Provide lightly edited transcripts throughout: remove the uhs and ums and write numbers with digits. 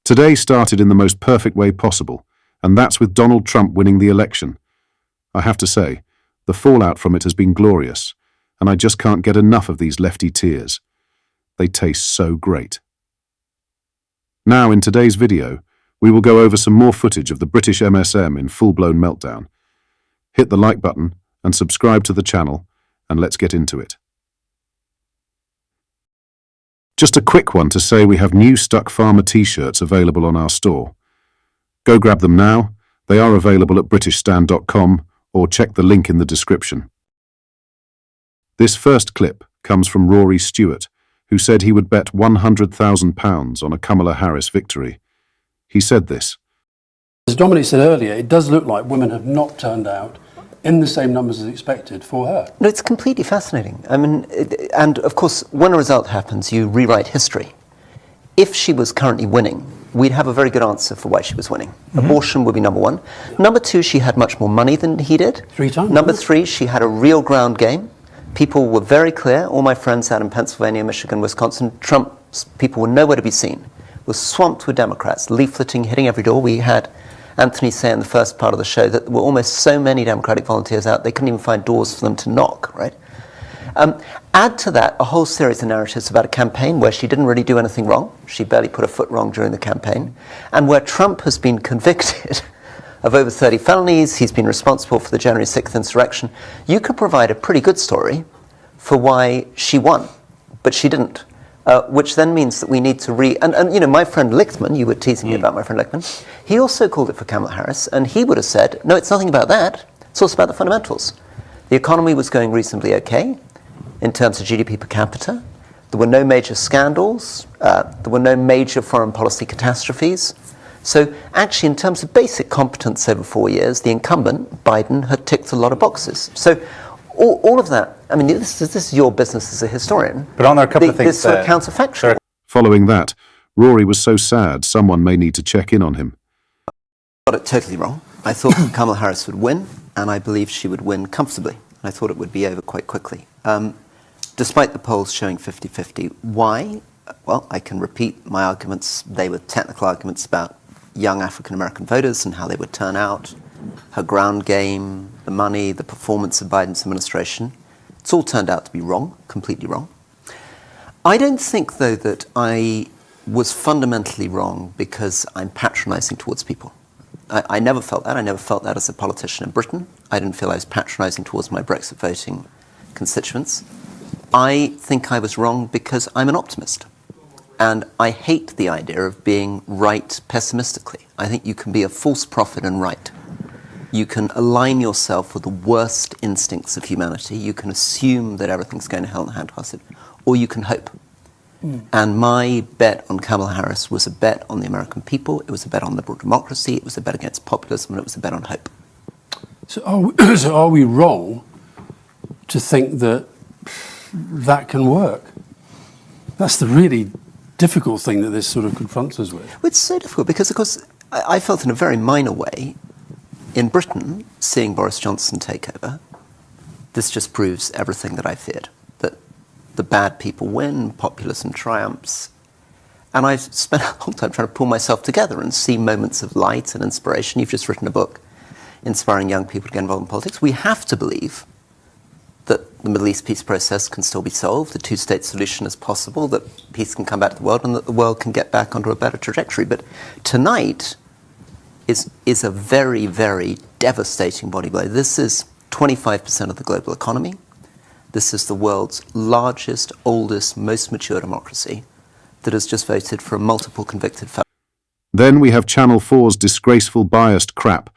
Today started in the most perfect way possible, and that's with Donald Trump winning the election. I have to say, the fallout from it has been glorious, and I just can't get enough of these lefty tears. They taste so great. Now, in today's video, we will go over some more footage of the British MSM in full-blown meltdown. Hit the like button and subscribe to the channel, and let's get into it. Just a quick one to say we have new Stuck Farmer t-shirts available on our store. Go grab them now. They are available at britishstand.com or check the link in the description. This first clip comes from Rory Stewart, who said he would bet £100,000 on a Kamala Harris victory. He said this. As Dominic said earlier, it does look like women have not turned out in the same numbers as expected for her. No, it's completely fascinating. I mean, and of course, when a result happens, you rewrite history. If she was currently winning, we'd have a very good answer for why she was winning. Abortion would be number one. Number two, she had much more money than he did. 3 times. Number three, she had a real ground game. People were very clear. All my friends out in Pennsylvania, Michigan, Wisconsin, Trump's people were nowhere to be seen. Were swamped with Democrats, leafleting, hitting every door. We had Anthony say in the first part of the show that there were almost so many Democratic volunteers out, they couldn't even find doors for them to knock, right? Add to that a whole series of narratives about a campaign where she didn't really do anything wrong. She barely put a foot wrong during the campaign. And where Trump has been convicted of over 30 felonies, he's been responsible for the January 6th insurrection. You could provide a pretty good story for why she won, but she didn't. Which then means that we need to and you know, my friend Lichtman, you were teasing me about my friend Lichtman, he also called it for Kamala Harris, and he would have said, no, it's nothing about that, it's also about the fundamentals. The economy was going reasonably okay in terms of GDP per capita. There were no major scandals, there were no major foreign policy catastrophes. So actually, in terms of basic competence over 4 years, the incumbent, Biden, had ticked a lot of boxes. So all of that, I mean, this is your business as a historian. But on there are a couple of things. This sort of counterfactual. Following that, Rory was so sad someone may need to check in on him. Got it totally wrong. I thought Kamala Harris would win, and I believe she would win comfortably. I thought it would be over quite quickly. Despite the polls showing 50-50. Why? Well, I can repeat my arguments. They were technical arguments about young African-American voters and how they would turn out, her ground game, the money, the performance of Biden's administration. It's all turned out to be wrong, completely wrong. I don't think, though, that I was fundamentally wrong because I'm patronizing towards people. I never felt that. I never felt that as a politician in Britain. I didn't feel I was patronizing towards my Brexit voting constituents. I think I was wrong because I'm an optimist. And I hate the idea of being right pessimistically. I think you can be a false prophet and right. You can align yourself with the worst instincts of humanity. You can assume that everything's going to hell in a handbasket, or you can hope. And my bet on Kamala Harris was a bet on the American people. It was a bet on liberal democracy. It was a bet against populism, and it was a bet on hope. So are we wrong to think that that can work? That's the really difficult thing that this sort of confronts us with. Well, it's so difficult because, of course, I felt in a very minor way, in Britain, seeing Boris Johnson take over, this just proves everything that I feared, that the bad people win, populism triumphs. And I've spent a long time trying to pull myself together and see moments of light and inspiration. You've just written a book inspiring young people to get involved in politics. We have to believe that the Middle East peace process can still be solved, the two-state solution is possible, that peace can come back to the world, and that the world can get back onto a better trajectory. But tonight is a very, very devastating body blow. This is 25% of the global economy. This is the world's largest, oldest, most mature democracy that has just voted for a multiple convicted felon. Then we have Channel 4's disgraceful biased crap.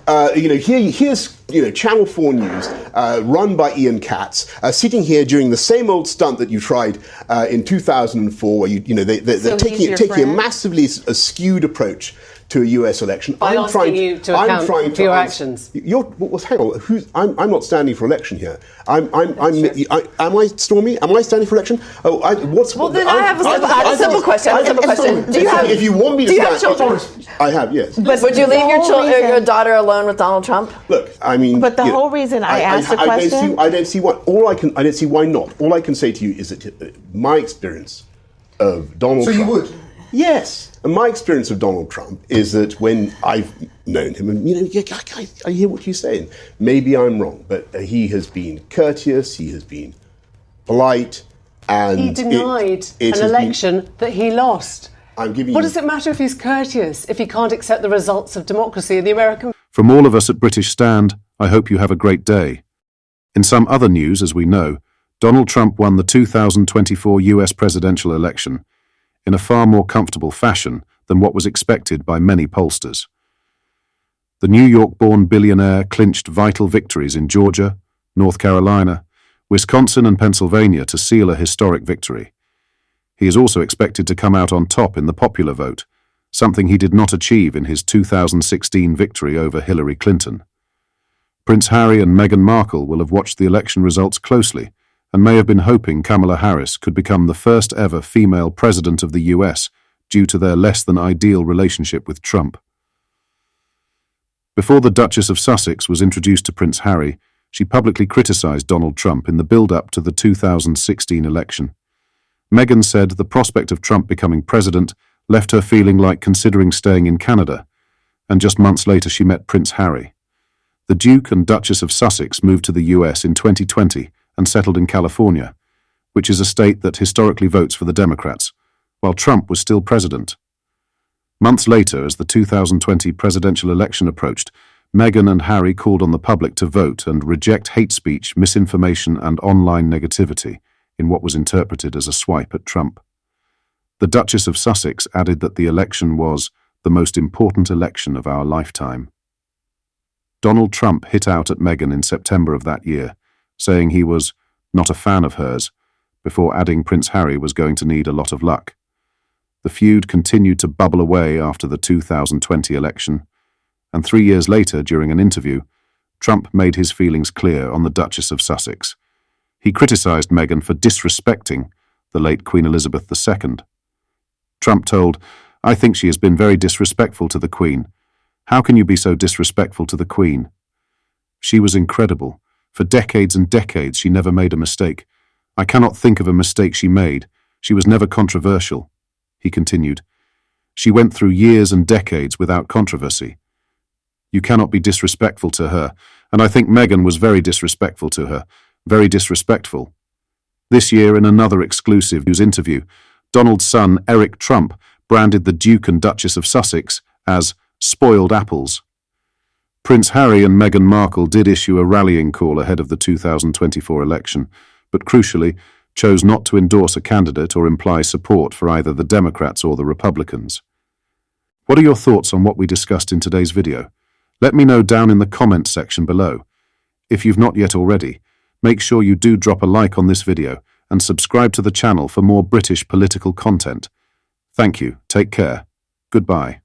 Here's Channel 4 News, run by Ian Katz, sitting here doing the same old stunt that you tried in 2004, where they're taking a massively skewed approach to a US election. I'm asking you to account for your actions. Hang on, I'm not standing for election here. Am I, Stormy? Am I standing for election? I have a simple question. If you want me to stand, have children? I have, yes. But would you leave your daughter alone with Donald Trump? Look, I mean, but the whole reason I asked the question, I don't see why. I don't see why not. All I can say to you is that my experience of Donald Trump. So you would? Yes. And my experience of Donald Trump is that when I've known him, and I hear what you're saying. Maybe I'm wrong, but he has been courteous, he has been polite, and he denied an election that he lost. What does it matter if he's courteous, if he can't accept the results of democracy in the American... From all of us at British Stand, I hope you have a great day. In some other news, as we know, Donald Trump won the 2024 US presidential election in a far more comfortable fashion than what was expected by many pollsters. The New York-born billionaire clinched vital victories in Georgia, North Carolina, Wisconsin and Pennsylvania to seal a historic victory. He is also expected to come out on top in the popular vote, something he did not achieve in his 2016 victory over Hillary Clinton. Prince Harry and Meghan Markle will have watched the election results closely and may have been hoping Kamala Harris could become the first ever female president of the US due to their less than ideal relationship with Trump. Before the Duchess of Sussex was introduced to Prince Harry, she publicly criticized Donald Trump in the build-up to the 2016 election. Meghan said the prospect of Trump becoming president left her feeling like considering staying in Canada, and just months later she met Prince Harry. The Duke and Duchess of Sussex moved to the US in 2020 and settled in California, which is a state that historically votes for the Democrats, while Trump was still president. Months later, as the 2020 presidential election approached, Meghan and Harry called on the public to vote and reject hate speech, misinformation, and online negativity in what was interpreted as a swipe at Trump. The Duchess of Sussex added that the election was the most important election of our lifetime. Donald Trump hit out at Meghan in September of that year, saying he was not a fan of hers, before adding Prince Harry was going to need a lot of luck. The feud continued to bubble away after the 2020 election, and 3 years later, during an interview, Trump made his feelings clear on the Duchess of Sussex. He criticized Meghan for disrespecting the late Queen Elizabeth II. Trump told, "I think she has been very disrespectful to the Queen. How can you be so disrespectful to the Queen? She was incredible. For decades and decades she never made a mistake. I cannot think of a mistake she made. She was never controversial." He continued, "She went through years and decades without controversy. You cannot be disrespectful to her, and I think Meghan was very disrespectful to her. Very disrespectful." This year, in another exclusive news interview, Donald's son, Eric Trump, branded the Duke and Duchess of Sussex as spoiled apples. Prince Harry and Meghan Markle did issue a rallying call ahead of the 2024 election, but crucially, chose not to endorse a candidate or imply support for either the Democrats or the Republicans. What are your thoughts on what we discussed in today's video? Let me know down in the comments section below. If you've not yet already, make sure you do drop a like on this video and subscribe to the channel for more British political content. Thank you, take care, goodbye.